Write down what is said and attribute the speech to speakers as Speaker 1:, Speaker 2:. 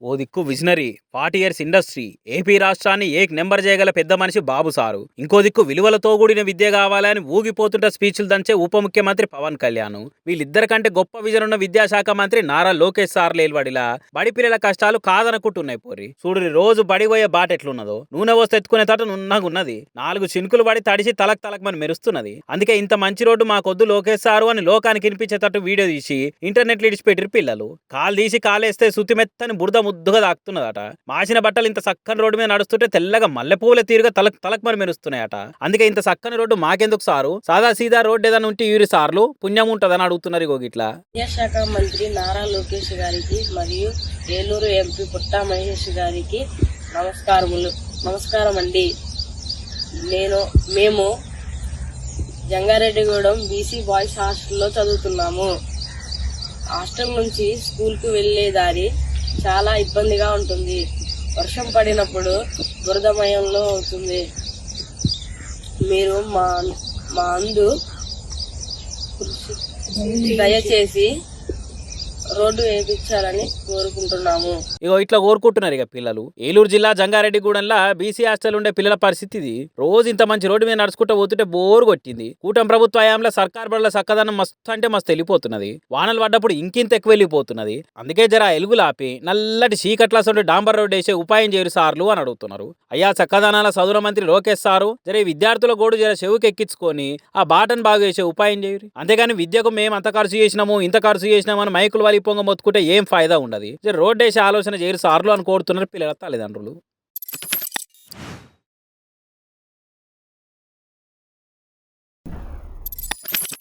Speaker 1: ఓ దిక్కు visionary 40 years industry AP రాష్ట్రాన్ని ఏక్ number చేయగల పెద్ద మనిషి బాబు సారు. ఇంకో దిక్కు విలువలతో కూడిన విద్య కావాలని ఊగిపోతుంట స్పీచ్లు దంచే ఉప ముఖ్యమంత్రి పవన్ కళ్యాణ్. వీళ్ళిద్దరికంటే గొప్ప విజన్ ఉన్న విద్యాశాఖ మంత్రి నారా లోకేష్ సార్ లేల్వడిలా బడి పిల్లల కష్టాలు కాదనుకుంటున్నాయి పోరి. చూడు రోజు బడి పోయే బాట ఎట్లున్నదో, నూనె వస్తే ఎత్తుకునే తట నున్నగున్నది, 4 చినుకులు పడి తడిసి తలక్ తలక్ మని మెరుస్తున్నది. అందుకే ఇంత మంచి రోడ్డు మాకొద్దు లోకేష్ సారు అని లోకానికి వినిపించేటట్టు వీడియో తీసి ఇంటర్నెట్ ఇడిచిపెట్టిరు పిల్లలు. కాలు తీసి కాలేస్తే సుతిమెత్తని బురద ముద్దుగా దాక్కుతున్నదట. మాసిన బట్టలు ఇంత సక్కని రోడ్డు మీద నడుస్తుంటే తెల్లగా మల్లెపూల తీరుగా తలక్ తలక్ మరి మెరుస్తున్నాయట. అందుకే ఇంత సక్కని రోడ్డు మాకెందుకు సారు, సాదా సీదా రోడ్డు ఏదైనా ఉంటే యూరి సార్లు పుణ్యం ఉంటదని అడుగుతున్నారు. ఇట్లా
Speaker 2: విద్యాశాఖ మంత్రి నారా లోకేష్ గారికి మరియు ఏలూరు ఎంపీ పుట్టా మహేష్ గారికి నమస్కారం అండి. మేము జంగారెడ్డిగూడెం బీసీ బాయ్స్ హాస్టల్లో చదువుతున్నాము. హాస్టల్ నుంచి స్కూల్కు వెళ్లే దారి చాలా ఇబ్బందిగా ఉంటుంది. వర్షం పడినప్పుడు బురదమయంలో అవుతుంది. మీరు మా అందు దయచేసి రోడ్డు వేయించాలని కోరుకుంటున్నాము.
Speaker 1: ఇట్లా కోరుకుంటున్నారు పిల్లలు. ఏలూరు జిల్లా జంగారెడ్డిగూడెంలో బీసీ హాస్టల్ ఉండే పిల్లల పరిస్థితి ఇది. రోజు ఇంత మంచి రోడ్డు మీద నడుచుకుంటూ పోతుంటే బోరు కొట్టింది. కూటమి ప్రభుత్వ హయాంలో సర్కార్ బడుల చక్కదనం మస్తు అంటే మస్తు వెళ్ళిపోతున్నది. వానలు పడ్డప్పుడు ఇంకింత ఎక్కువ వెళ్ళిపోతున్నది. అందుకే జర ఎలుగులు ఆపి నల్లటి చీకట్ల సొంటి డాంబర్ రోడ్డు వేసే ఉపాయం చేయరు సార్లు అని అడుగుతున్నారు. అయ్యా చక్కదనాల చదువుల మంత్రి లోకేష్ సారు జర విద్యార్థుల గోడు జర చెవుకి ఎక్కించుకొని ఆ బాటను బాగు చేసే ఉపాయం చేయరు. అంతేగాని విద్యకు మేము అంత ఖర్చు చేసినాము ఇంత ఖర్చు చేసినామని మైకులు పొంగ మొత్తుకుంటే ఏం ఫాయిదా ఉండదు. రోడ్డు వేసే ఆలోచన చేయరు సార్లు అని కోరుతున్నారు పిల్లల తల్లిదండ్రులు.